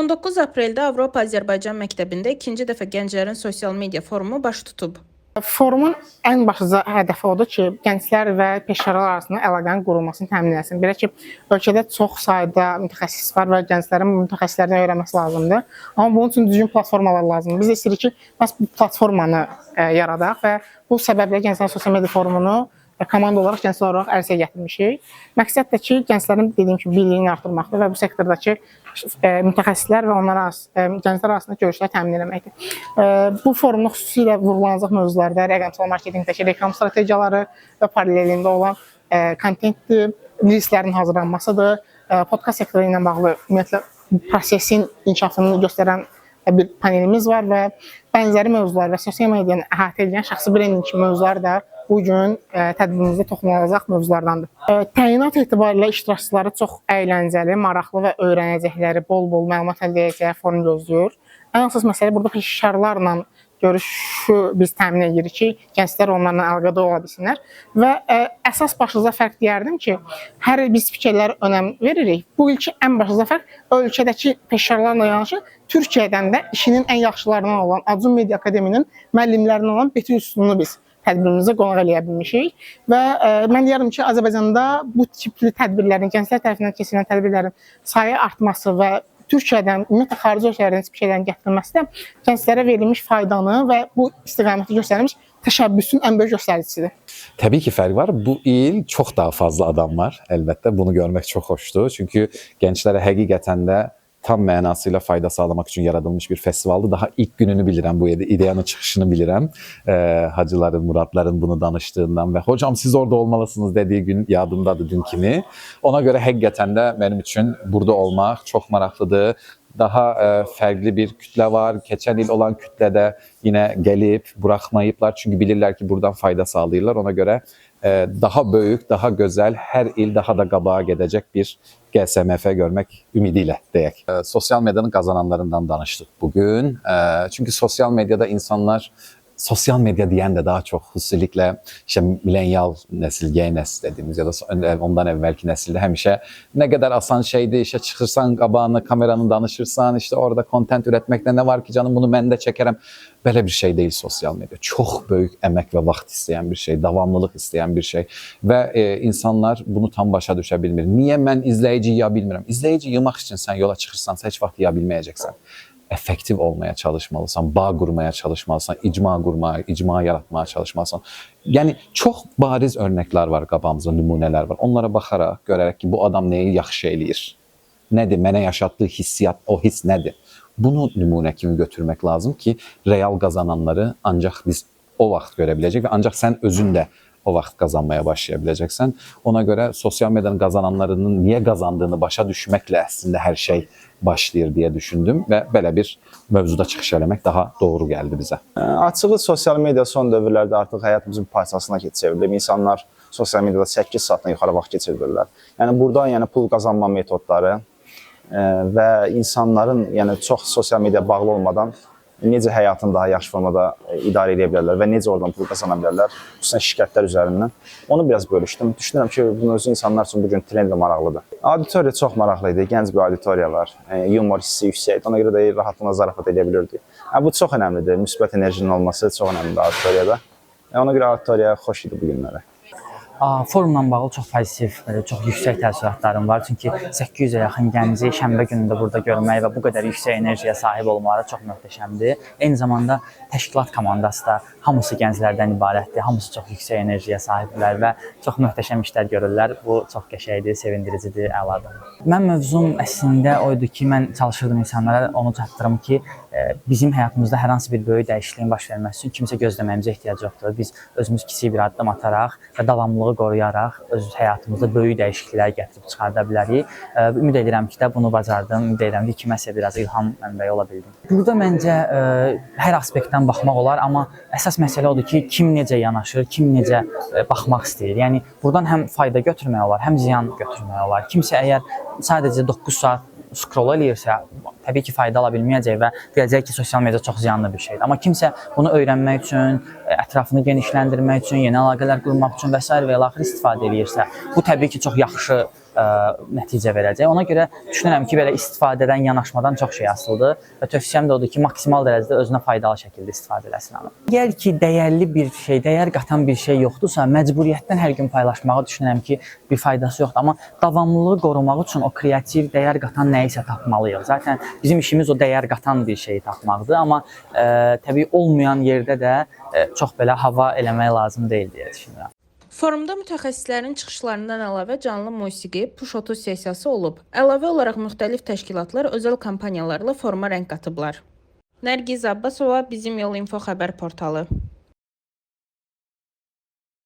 19 apreldə Avropa-Azərbaycan məktəbində ikinci dəfə gənclərin sosial media forumu baş tutub. Forumun ən başlıca hədəfi odur ki, gənclər və peşəkarlar arasında əlaqənin qurulmasını təmin etsin. Belə ki, ölkədə çox sayda mütəxəssis var və gənclərin bu mütəxəssislərdən öyrənməsi lazımdır. Amma bunun üçün düzgün platformalar lazımdır. Biz də istəyirik ki, məhz bu platformanı yaradaq və bu səbəblə Gənclərin Sosial Media Forumunu komanda olaraq, gənclər olaraq ərsəyə gətirmişik. Məqsəd də ki, gənclərin dediyim kimi biliyini artırmaqdır və bu sektordakı mütəxəssislər və gənclər arasında görüşlər təmin etməkdir. Bu forumda xüsusilə vurgulanacaq mövzularda rəqəmsal marketinqdəki reklam strategiyaları və paralelində olan kontentdir, listlərin hazırlanmasıdır, podkast sektoru ilə bağlı ümumiyyətlə prosesin inkişafını göstərən bir panelimiz var və bənzəri mövzular və sosial medianı əhatə edən şəxsi brendinq kimi mövzular da bu gün tədbirimizdə toxunulacaq mövzulardandır. Təyinat etibarilə iştirakçıları çox əyləncəli, maraqlı və öyrənəcəkləri, bol-bol məlumat əldə edəcəkləri forum gözləyir. Ən əsas məsələ burada peşəkarlarla görüşü biz təmin edirik ki, gənclər onlarla əlaqədə ola bilsinlər. Və əsas başlıca fərq deyərdim ki, hər il biz fikirlərə önəm veririk. Bu ilki ən başlıca fərq ölkədəki peşəkarlarla yanaşı Türkiyədən də işinin ən yaxşılarından olan Acun Media Akademinin müəllimlərindən olan Betül Üstünlüğü biz tədbirimizə qonaq eləyə bilmişik və mən deyərdim ki, Azərbaycanda bu tipli tədbirlərin, gənclər tərəfindən keçirilən tədbirlərin sayı artması və Türkiyədən, ümumiyyətlə xarici ölkələrdən spikərlərin gətirilməsi də gənclərə verilmiş faydanı və bu istiqaməti göstərilmiş təşəbbüsün ən böyük göstəricisidir. Təbii ki, fərq var. Bu il çox daha fazla adam var. Əlbəttə, bunu görmək çox xoşdur. Çünki gənclərə həqiqətən də tam mənasıyla fayda sağlamaq üçün yaradılmış bir festivaldır. Daha ilk gününü bilirəm bu ideyanın çıxışını bilirəm. Hacıların, Muradların bunu danışdığından və hocam siz orada olmalısınız dediyi gün yadımdadır dün kimi. Ona görə həqiqətən də mənim üçün burada olmaq çox maraqlıdır. Daha fərqli bir kütlə var. Keçən il olan kütlə də yenə gəlib, buraxmayıblar. Çünki bilirlər ki, buradan fayda sağlayırlar. Ona görə daha böyük, daha gözəl, hər il daha da qabağa gedəcək bir GSMF görmək ümidi ilə deyək. Sosial medianın qazananlarından danışdıq bugün. Çünki sosial mediada insanlar sosyal medya deyən də daha çox xüsusilə millennial nəsil, Y nəsil dediyimiz ya da ondan əvvəlki nəsildə həmişə nə qədər asan şeydir, işə çıxırsan, qabağına kameranı danışırsan, orada kontent ürətməkdə nə var ki canım bunu mən də çəkərəm. Belə bir şey deyil sosial medya. Çox böyük əmək və vaxt istəyən bir şey, davamlılıq istəyən bir şey və insanlar bunu tam başa düşə bilmir. Niyə mən izləyici yıya bilmirəm? İzləyici yığmaq üçün sən yola çıxırsansa heç vaxt yıya bilməyəcəksən. Effektiv olmaya çalışmalısan, bağ qurmaya çalışmalısan, icma yaratmaya çalışmalısan. Yəni, çox bariz örnəklər var qabağımızda, nümunələr var. Onlara baxaraq, görərək ki, bu adam nəyi yaxşı eləyir? Nədir? Mənə yaşatdığı hissiyat, o hiss nədir? Bunu nümunə kimi götürmək lazım ki, real qazananları ancaq biz o vaxt görə biləcək və ancaq sən özün də o vaxt qazanmaya başlaya biləcəksən. Ona görə sosial medianın qazananlarının niyə qazandığını başa düşməklə əslində hər şey başlayır deyə düşündüm və belə bir mövzuda çıxış eləmək daha doğru gəldi bizə. Açığı sosial media son dövrlərdə artıq həyatımızın bir parçasına çevrilib. İnsanlar sosial mediada 8 saatdan yuxarı vaxt keçirirlər. Yəni burada pul qazanma metodları və insanların çox sosial media bağlı olmadan necə həyatını daha yaxşı formada idarə edə bilərlər və necə oradan pul qazana bilərlər, xüsusən şirkətlər üzərindən. Onu biraz bölüşdüm. Düşünürəm ki, bu mövzu insanlar üçün bugün trendlə maraqlıdır. Auditoriya çox maraqlı idi, gənc bir auditoriya var, yumor hissi yüksəkdir, ona görə də rahatlığına zarafat edə bilirdik. Bu çox önəmlidir, müsbət enerjinin olması çox önəmlidir auditoriyada. Ona görə auditoriya xoş idi bu günlərə. Forumla bağlı çox pozitiv, çox yüksək təəssüratlarım var. Çünki 800-ə yaxın gənci şənbə günündə burada görmək və bu qədər yüksək enerjiyə sahib olmaları çox möhtəşəmdir. Eyni zamanda təşkilat komandası da hamısı gənclərdən ibarətdir. Hamısı çox yüksək enerjiyə sahibdirlər və çox möhtəşəm işlər görürlər. Bu çox qəşəngdir, sevindiricidir, əladır. Mən mövzum əslində oydu ki, mən çalışırdım insanlara onu çatdırım ki, bizim həyatımızda hər hansı bir böyük dəyişikliyin baş verməsi üçün kimsə gözləməyimizə ehtiyac yoxdur. Biz özümüz kiçik bir addım ataraq və davamlılığı qoruyaraq öz həyatımızda böyük dəyişikliklər gətirib çıxarda bilərik. Ümid edirəm ki, də bunu bacardım. Ümid edirəm ki, kiməsə biraz ilham mənbəyi ola bildim. Burada məncə hər aspektdən baxmaq olar, amma əsas məsələ odur ki, kim necə yanaşır, kim necə baxmaq istəyir. Yəni, buradan həm fayda götürmək olar, həm ziyan götürmək olar. Kimsə əgər sadəcə 9 saat scroll eləyirsə, təbii ki, fayda ala bilməyəcək və deyəcək ki, sosial media çox ziyanlı bir şeydir. Amma kimsə bunu öyrənmək üçün, ətrafını genişləndirmək üçün, yeni əlaqələr qurmaq üçün və s. və ilaxır istifadə edirsə, bu təbii ki, çox yaxşı nəticə verəcək. Ona görə düşünürəm ki, belə istifadədən, yanaşmadan çox şey asılıdır və tövsiyəm də odur ki, maksimal dərəcədə özünə faydalı şəkildə istifadə eləsin onu. Əgər ki, dəyərli bir şey, dəyər qatan bir şey yoxdursa, məcburiyyətdən hər gün paylaşmağı düşünürəm ki, bir faydası yoxdur. Amma davamlılığı qorumaq üçün o kreativ, dəyər qatan nəyisə tapmalıyıq. Zaten bizim işimiz o dəyər qatan bir şeyi tapmaqdır. Amma təbii olmayan yerdə də çox belə hava eləmək lazım deyil deyə düşünürəm. Forumda mütəxəssislərin çıxışlarından əlavə canlı musiqi, push 30 sessiyası olub. Əlavə olaraq müxtəlif təşkilatlar özəl kampaniyalarla foruma rəng qatıblar. Nərgiz Abbasova, Bizim Yol İnfo xəbər portalı.